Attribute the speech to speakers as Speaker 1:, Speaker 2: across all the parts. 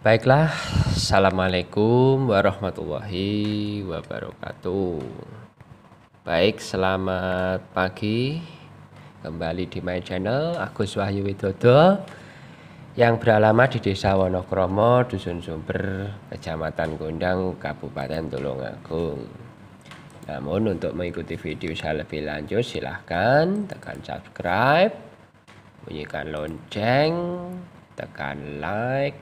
Speaker 1: Baiklah, assalamualaikum warahmatullahi wabarakatuh. Baik, selamat pagi. Kembali di my channel Agus Wahyu Widodo yang beralamat di Desa Wonokromo, Dusun Sumber, Kecamatan Gondang, Kabupaten Tulungagung. Namun untuk mengikuti video saya lebih lanjut, silahkan tekan subscribe, bunyikan lonceng, tekan like,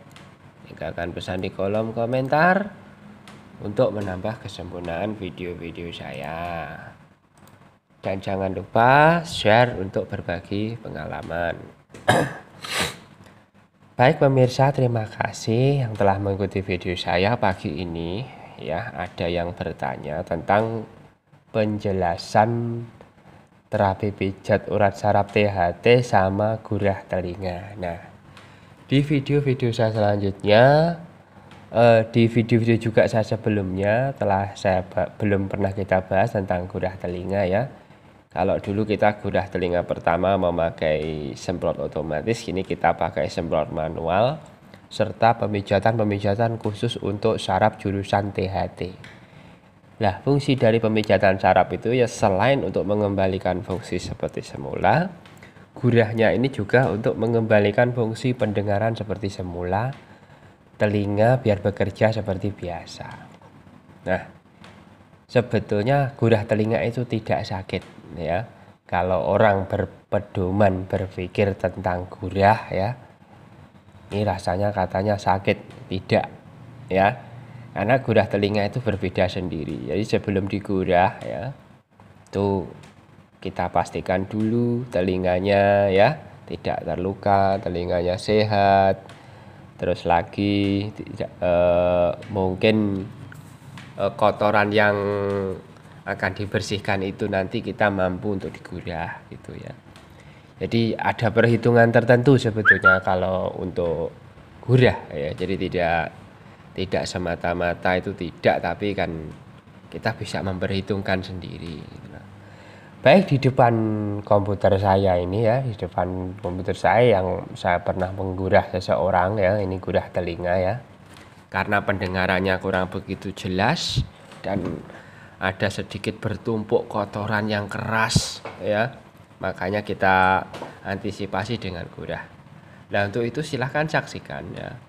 Speaker 1: tinggalkan pesan di kolom komentar untuk menambah kesempurnaan video-video saya. Dan jangan lupa share untuk berbagi pengalaman. Baik pemirsa, terima kasih yang telah mengikuti video saya pagi ini. Ya, ada yang bertanya tentang penjelasan terapi pijat urat saraf THT sama gurah telinga. Nah, di video-video saya selanjutnya, di video-video juga saya sebelumnya belum pernah kita bahas tentang gurah telinga ya. Kalau dulu kita gurah telinga pertama memakai semprot otomatis, kini kita pakai semprot manual serta pemijatan khusus untuk saraf jurusan THT. Nah, fungsi dari pemijatan saraf itu ya selain untuk mengembalikan fungsi seperti semula, gurahnya ini juga untuk mengembalikan fungsi pendengaran seperti semula, telinga biar bekerja seperti biasa. Nah, sebetulnya gurah telinga itu tidak sakit ya. Kalau orang berpedoman berpikir tentang gurah ya, ini rasanya katanya sakit, tidak ya. Karena gurah telinga itu berbeda sendiri. Jadi sebelum digurah ya, itu kita pastikan dulu telinganya ya tidak terluka, telinganya sehat. Terus lagi mungkin kotoran yang akan dibersihkan itu nanti kita mampu untuk digurah gitu ya. Jadi ada perhitungan tertentu sebetulnya kalau untuk gurah ya. Jadi tidak semata-mata itu tidak, tapi kan kita bisa memperhitungkan sendiri. Baik, di depan komputer saya ini ya, di depan komputer saya yang saya pernah menggurah seseorang ya, ini gurah telinga ya. Karena pendengarannya kurang begitu jelas dan ada sedikit bertumpuk kotoran yang keras ya, makanya kita antisipasi dengan gurah. Nah, untuk itu silahkan saksikan ya.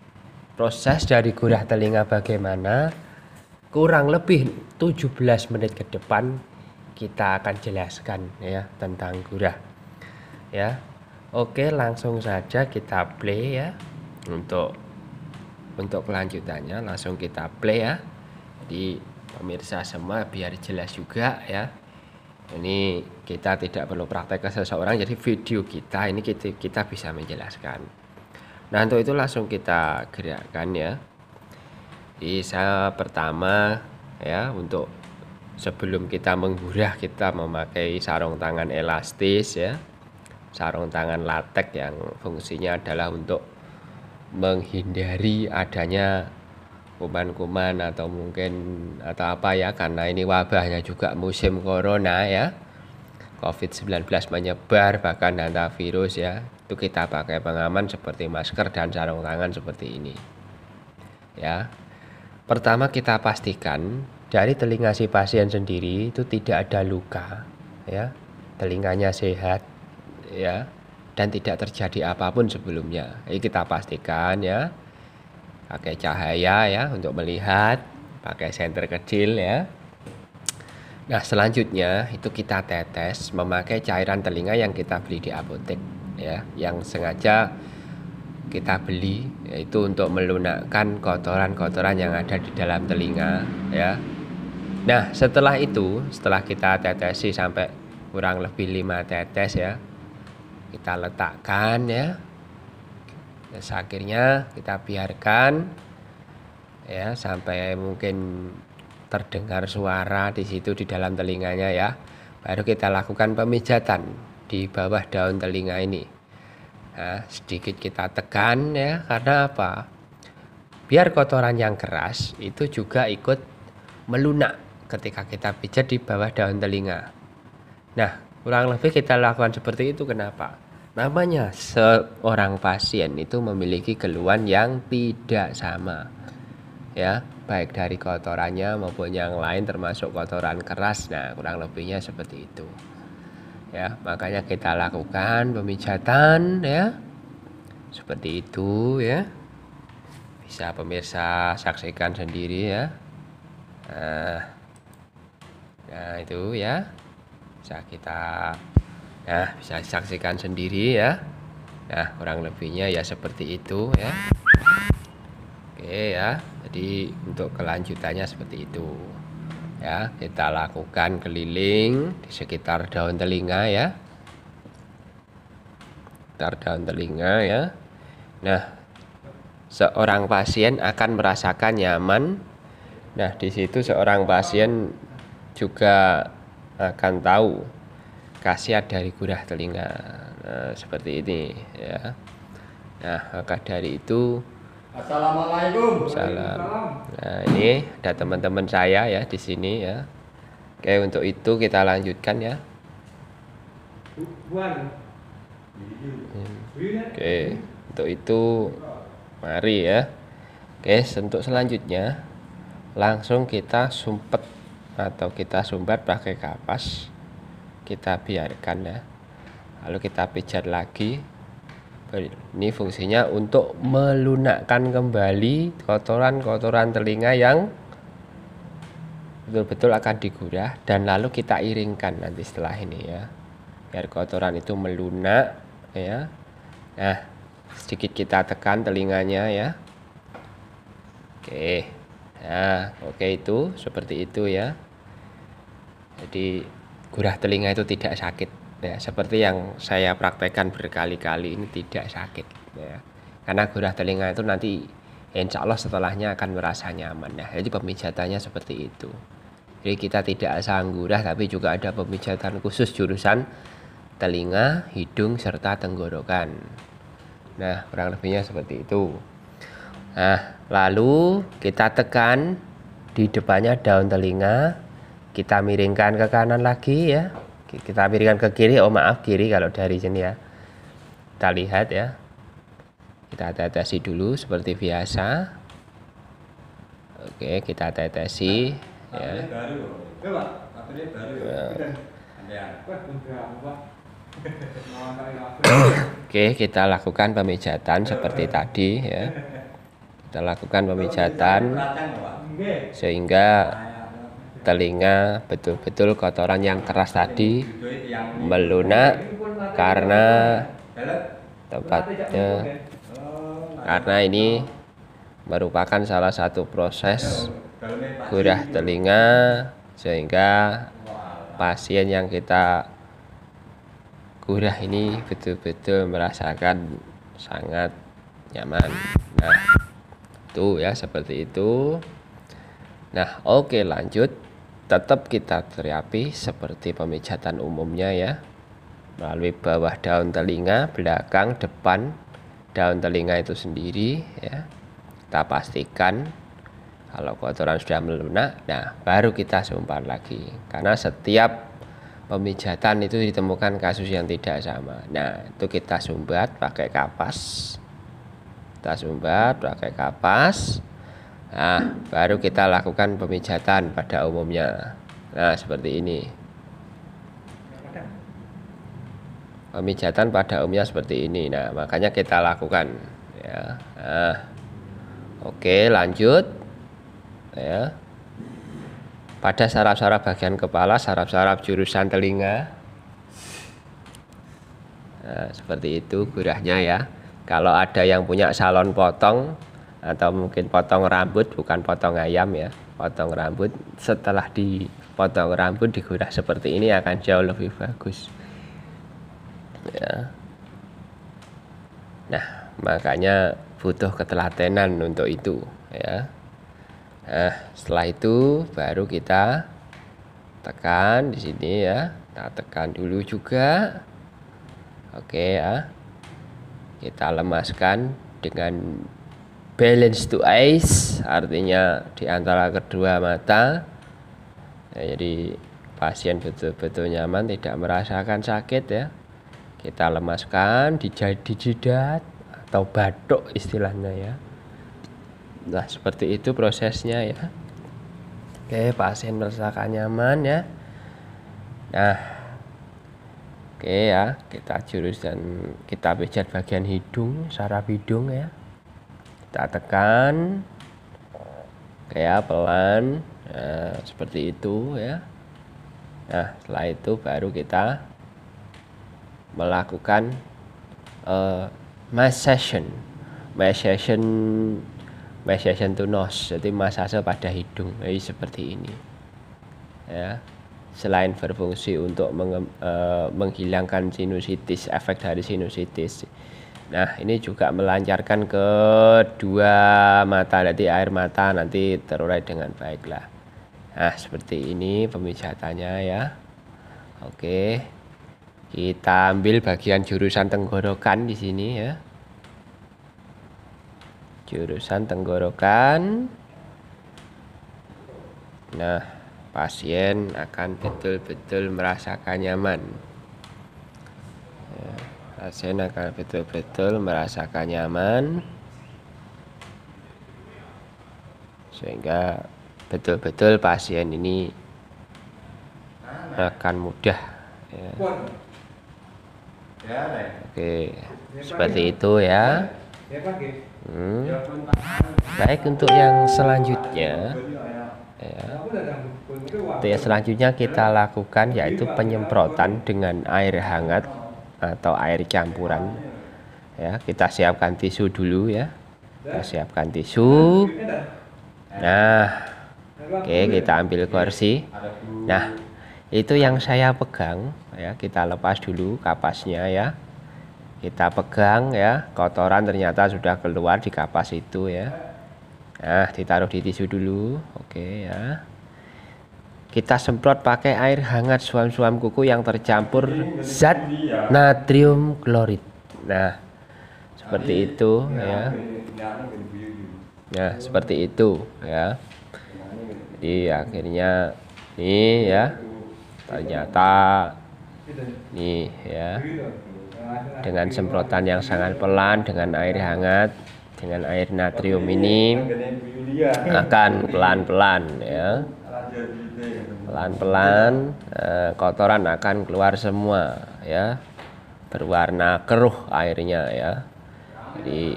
Speaker 1: Proses dari gurah telinga bagaimana, kurang lebih 17 menit ke depan kita akan jelaskan ya tentang gurah ya. Oke, langsung saja kita play ya. Untuk kelanjutannya langsung kita play ya. Jadi pemirsa semua biar jelas juga ya. Ini kita tidak perlu praktek ke seseorang, jadi video kita ini kita bisa menjelaskan. Nah, untuk itu langsung kita gerakkan ya. Jadi saya pertama ya, untuk sebelum kita menggurah kita memakai sarung tangan elastis ya, sarung tangan latex yang fungsinya adalah untuk menghindari adanya kuman-kuman atau apa ya, karena ini wabahnya juga musim corona ya, COVID-19 menyebar, bahkan hantavirus ya. Itu kita pakai pengaman seperti masker dan sarung tangan seperti ini ya. Pertama kita pastikan dari telinga si pasien sendiri itu tidak ada luka ya, telinganya sehat ya, dan tidak terjadi apapun sebelumnya. Ini kita pastikan ya, pakai cahaya ya untuk melihat, pakai senter kecil ya. Nah, selanjutnya itu kita tetes memakai cairan telinga yang kita beli di apotek ya, yang sengaja kita beli, yaitu untuk melunakkan kotoran-kotoran yang ada di dalam telinga ya. Nah, setelah kita tetesi sampai kurang lebih 5 tetes ya, kita letakkan ya. Terus akhirnya kita biarkan ya sampai mungkin terdengar suara di situ di dalam telinganya ya. Baru kita lakukan pemijatan di bawah daun telinga ini. Nah, sedikit kita tekan ya, karena apa? Biar kotoran yang keras itu juga ikut melunak ketika kita pijat di bawah daun telinga. Nah, kurang lebih kita lakukan seperti itu. Kenapa? namanya seorang pasien itu memiliki keluhan yang tidak sama, ya, baik dari kotorannya maupun yang lain termasuk kotoran keras. Nah, kurang lebihnya seperti itu. Ya, makanya kita lakukan pemijatan ya. Seperti itu ya. Bisa pemirsa saksikan sendiri ya. Nah, itu ya. Bisa saksikan sendiri ya. Nah, kurang lebihnya ya seperti itu ya. Oke ya. Jadi untuk kelanjutannya seperti itu. Ya, kita lakukan keliling di sekitar daun telinga ya. Sekitar daun telinga ya. Nah, seorang pasien akan merasakan nyaman. Nah, di situ seorang pasien juga akan tahu khasiat dari gurah telinga. Nah, seperti ini ya. Nah, maka dari itu
Speaker 2: Assalamualaikum.
Speaker 1: salam. Nah, ini ada teman-teman saya ya di sini ya. Oke, untuk itu kita lanjutkan ya. Oke, untuk itu mari ya. Oke, untuk selanjutnya langsung kita sumpet atau kita sumbat pakai kapas. Kita biarkan ya. Lalu kita pijat lagi. Ini fungsinya untuk melunakkan kembali kotoran-kotoran telinga yang betul-betul akan digurah, dan lalu kita iringkan nanti setelah ini ya, biar kotoran itu melunak ya. Nah, sedikit kita tekan telinganya ya. Oke. Nah, oke, itu seperti itu ya. Jadi gurah telinga itu tidak sakit ya, seperti yang saya praktekkan berkali-kali ini, tidak sakit ya. Karena gurah telinga itu nanti insya Allah setelahnya akan merasa nyaman ya. Jadi pemijatannya seperti itu. Jadi kita tidak asal gurah, tapi juga ada pemijatan khusus jurusan telinga, hidung, serta tenggorokan. Nah, kurang lebihnya seperti itu. Nah, lalu kita tekan di depannya daun telinga, kita miringkan ke kanan lagi ya. Kita miringkan ke kiri, kiri kalau dari sini ya. Kita lihat ya. Kita tetesi dulu seperti biasa. Oke, kita tetesi ya. Oke, kita lakukan pemijatan seperti tadi ya. Kita lakukan pemijatan sehingga telinga betul-betul kotoran yang keras tadi melunak, karena tepatnya karena ini merupakan salah satu proses gurah telinga, sehingga pasien yang kita gurah ini betul-betul merasakan sangat nyaman. Nah, itu ya seperti itu. Nah, oke, lanjut. Tetap kita terapi seperti pemijatan umumnya ya, melalui bawah daun telinga, belakang, depan daun telinga itu sendiri ya. Kita pastikan kalau kotoran sudah melunak, nah baru kita sumbat lagi, karena setiap pemijatan itu ditemukan kasus yang tidak sama. Nah, itu kita sumbat pakai kapas. Kita sumbat pakai kapas. Nah, baru kita lakukan pemijatan pada umumnya. Nah, seperti ini. Pemijatan pada umumnya seperti ini. Nah, makanya kita lakukan ya. Nah, oke, lanjut ya. Pada saraf-saraf bagian kepala, saraf-saraf jurusan telinga. Nah, seperti itu gurahnya ya. Kalau ada yang punya salon potong atau mungkin potong rambut, bukan potong ayam ya, potong rambut, setelah dipotong rambut digurah seperti ini akan jauh lebih bagus ya. Nah, makanya butuh ketelatenan untuk itu ya. Nah, setelah itu baru kita tekan di sini ya. Kita tekan dulu juga. Oke ya. Kita lemaskan dengan balance to eyes, artinya di antara kedua mata. Ya, jadi pasien betul-betul nyaman, tidak merasakan sakit ya. kita lemaskan, dijidat atau batuk istilahnya ya. Nah, seperti itu prosesnya ya. Oke, pasien merasakan nyaman ya. Nah, oke ya, kita kita pijat bagian hidung, saraf hidung ya. Kita tekan, kayak pelan, nah, seperti itu ya. Nah, setelah itu baru kita melakukan massage to nose, jadi masase pada hidung. Jadi seperti ini ya. Selain berfungsi untuk menghilangkan sinusitis, efek dari sinusitis, nah ini juga melancarkan kedua mata, nanti air mata nanti terurai dengan baik lah. Nah, seperti ini pemijatannya ya. Oke, kita ambil bagian jurusan tenggorokan di sini ya. Jurusan tenggorokan. Nah, pasien akan betul-betul merasakan nyaman. Ya, pasien akan betul-betul merasakan nyaman, sehingga betul-betul pasien ini akan mudah ya. Oke, seperti itu ya. Baik, untuk yang selanjutnya ya, untuk yang selanjutnya kita lakukan yaitu penyemprotan dengan air hangat atau air campuran ya. Kita siapkan tisu dulu ya. Kita siapkan tisu. Nah, oke, kita ambil kursi. Nah, itu yang saya pegang ya, kita lepas dulu kapasnya ya. Kita pegang ya, kotoran ternyata sudah keluar di kapas itu ya. Nah, ditaruh di tisu dulu. Oke ya. Kita semprot pakai air hangat suam-suam kuku yang tercampur zat natrium klorid. Nah, seperti itu ya. Nah, seperti itu ya. Jadi akhirnya nih ya, ternyata nih ya, dengan semprotan yang sangat pelan dengan air hangat, dengan air natrium ini akan pelan-pelan ya, pelan-pelan kotoran akan keluar semua ya, berwarna keruh airnya ya. Jadi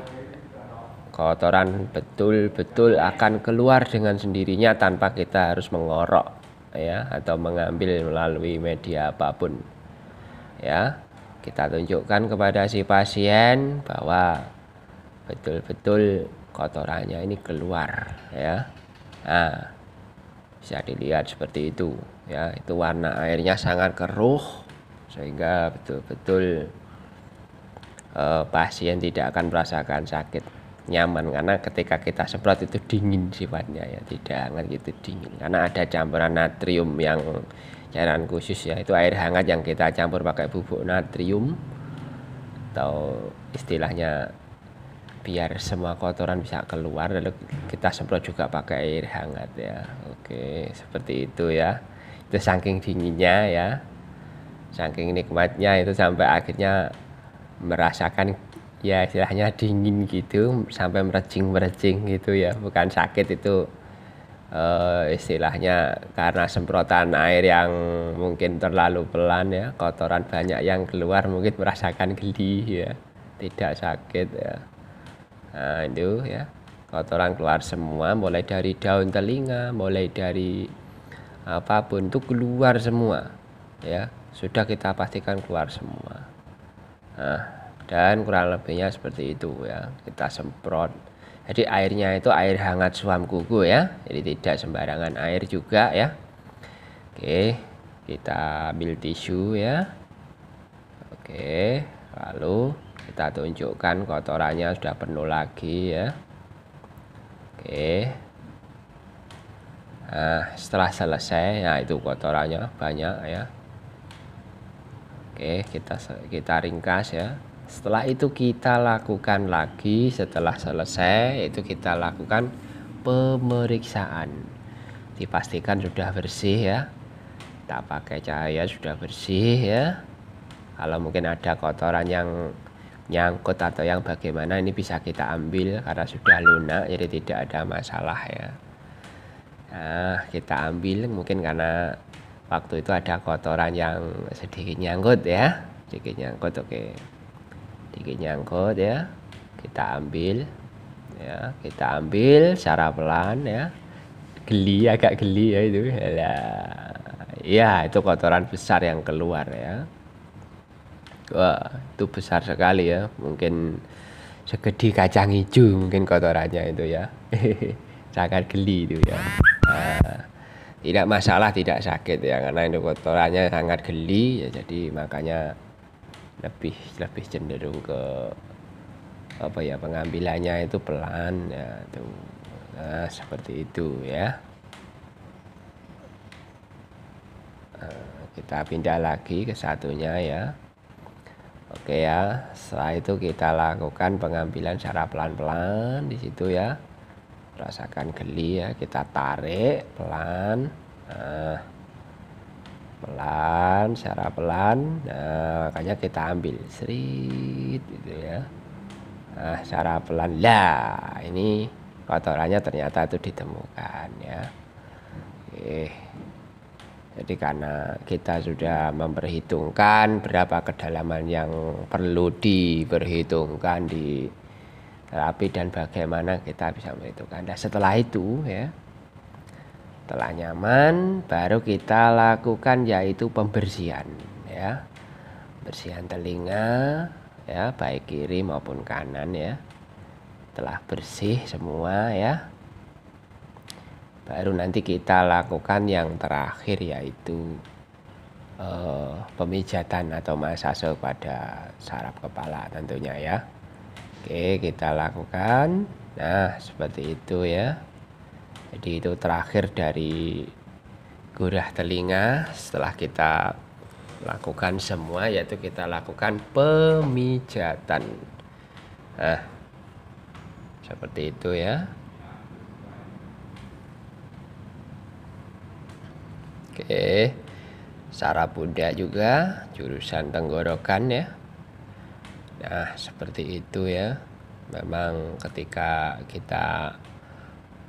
Speaker 1: kotoran betul-betul akan keluar dengan sendirinya tanpa kita harus mengorok ya, atau mengambil melalui media apapun ya. Kita tunjukkan kepada si pasien bahwa betul-betul kotorannya ini keluar ya. Nah, bisa dilihat seperti itu ya, itu warna airnya sangat keruh sehingga betul-betul pasien tidak akan merasakan sakit, nyaman, karena ketika kita semprot itu dingin sifatnya ya, tidak hangat gitu, dingin, karena ada campuran natrium yang cairan khusus ya, itu air hangat yang kita campur pakai bubuk natrium, atau istilahnya biar semua kotoran bisa keluar, lalu kita semprot juga pakai air hangat ya. Oke, seperti itu ya. Itu saking dinginnya ya, saking nikmatnya itu sampai akhirnya merasakan ya istilahnya dingin gitu, sampai merejing gitu ya, bukan sakit itu. Istilahnya karena semprotan air yang mungkin terlalu pelan ya, kotoran banyak yang keluar, mungkin merasakan geli ya, tidak sakit ya. Nah, itu ya, kotoran keluar semua, mulai dari daun telinga, mulai dari apapun itu keluar semua ya, sudah kita pastikan keluar semua. Nah, dan kurang lebihnya seperti itu ya, kita semprot. Jadi airnya itu air hangat suam kuku ya, jadi tidak sembarangan air juga ya. Oke, kita ambil tisu ya. Oke, lalu kita tunjukkan kotorannya sudah penuh lagi ya. Oke, nah setelah selesai, nah itu kotorannya banyak ya. Oke, kita ringkas ya. Setelah itu kita lakukan lagi, setelah selesai itu kita lakukan pemeriksaan, dipastikan sudah bersih ya, kita pakai cahaya sudah bersih ya. Kalau mungkin ada kotoran yang nyangkut atau yang bagaimana, ini bisa kita ambil karena sudah lunak, jadi tidak ada masalah ya. Nah, kita ambil mungkin karena waktu itu ada kotoran yang sedikit nyangkut ya, sedikit nyangkut, oke, sedikit nyangkut ya, kita ambil ya, kita ambil secara pelan ya, agak geli ya itu ya, itu kotoran besar yang keluar ya. Wah, itu besar sekali ya, mungkin segede kacang hijau mungkin kotorannya itu ya. Sangat geli itu ya. Nah, tidak masalah, tidak sakit ya, karena itu kotorannya sangat geli ya, jadi makanya lebih cenderung ke apa ya, pengambilannya itu pelan ya tuh. Nah, seperti itu ya. Kita pindah lagi ke satunya ya. Oke ya, setelah itu kita lakukan pengambilan secara pelan-pelan di situ ya. Rasakan geli ya, kita tarik pelan. Nah, pelan, secara pelan. Nah, makanya kita ambil serit gitu ya. Nah, secara pelan. Lah, ini kotorannya ternyata itu ditemukan ya. Oke. Jadi karena kita sudah memperhitungkan berapa kedalaman yang perlu diperhitungkan di terapi dan bagaimana kita bisa memperhitungkan. Nah, setelah itu ya, setelah nyaman, baru kita lakukan yaitu pembersihan ya, pembersihan telinga ya, baik kiri maupun kanan ya. Setelah bersih semua ya, baru nanti kita lakukan yang terakhir yaitu pemijatan atau masase pada saraf kepala tentunya ya. Oke, kita lakukan. Nah, seperti itu ya. Jadi itu terakhir dari gurah telinga. Setelah kita lakukan semua, yaitu kita lakukan pemijatan. Nah, seperti itu ya. Oke, saraf pundak juga, jurusan tenggorokan ya. Nah, seperti itu ya. Memang ketika kita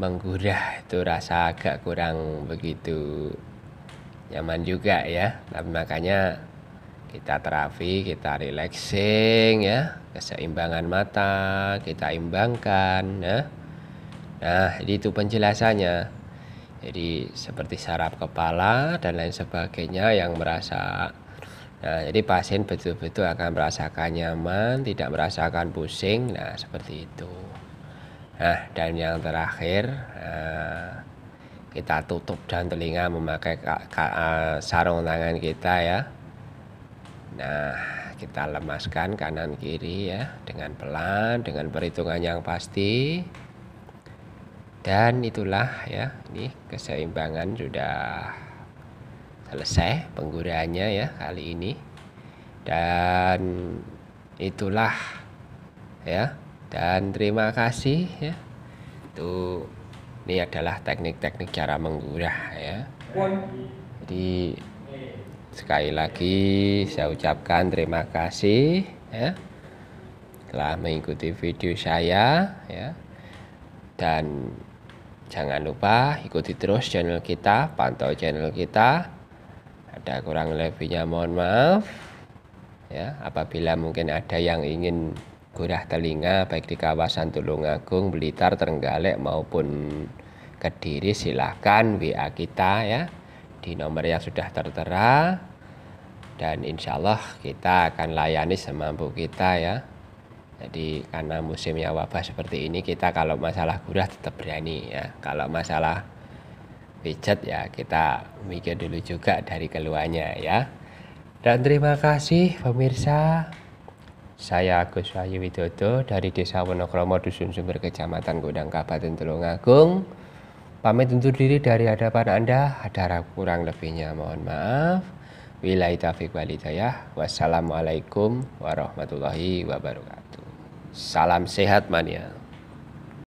Speaker 1: menggurah itu rasa agak kurang begitu nyaman juga ya. Tapi makanya kita terapi, kita relaxing ya, keseimbangan mata kita imbangkan ya. Nah, jadi itu penjelasannya. Jadi seperti saraf kepala dan lain sebagainya yang merasa, nah jadi pasien betul-betul akan merasakan nyaman, tidak merasakan pusing. Nah, seperti itu. Nah, dan yang terakhir, kita tutup dan telinga memakai sarung tangan kita ya. Nah, kita lemaskan kanan kiri ya, dengan pelan, dengan perhitungan yang pasti. Dan itulah ya, ini keseimbangan sudah selesai pengguraannya ya kali ini. Dan itulah ya, dan terima kasih ya. Ini adalah teknik-teknik cara menggurah ya. Jadi sekali lagi saya ucapkan terima kasih ya telah mengikuti video saya ya. Dan jangan lupa ikuti terus channel kita, pantau channel kita. Ada kurang lebihnya mohon maaf ya. Apabila mungkin ada yang ingin gurah telinga baik di kawasan Tulungagung, Blitar, Trenggalek maupun Kediri, silahkan WA kita ya di nomor yang sudah tertera. Dan insya Allah kita akan layani semampu kita ya. Jadi karena musimnya wabah seperti ini, kita kalau masalah gurah tetap berani ya. Kalau masalah pijat ya kita mikir dulu juga dari keluarnya ya. Dan terima kasih pemirsa. Saya Agus Wahyu Widodo dari Desa Wonokromo, Dusun Sumber, Kecamatan Gondang, Kabupaten Tulungagung. Pamit undur diri dari hadapan Anda. Ada kurang lebihnya mohon maaf. Billahi taufiq wal hidayah. Wassalamualaikum warahmatullahi wabarakatuh. Salam sehat mania.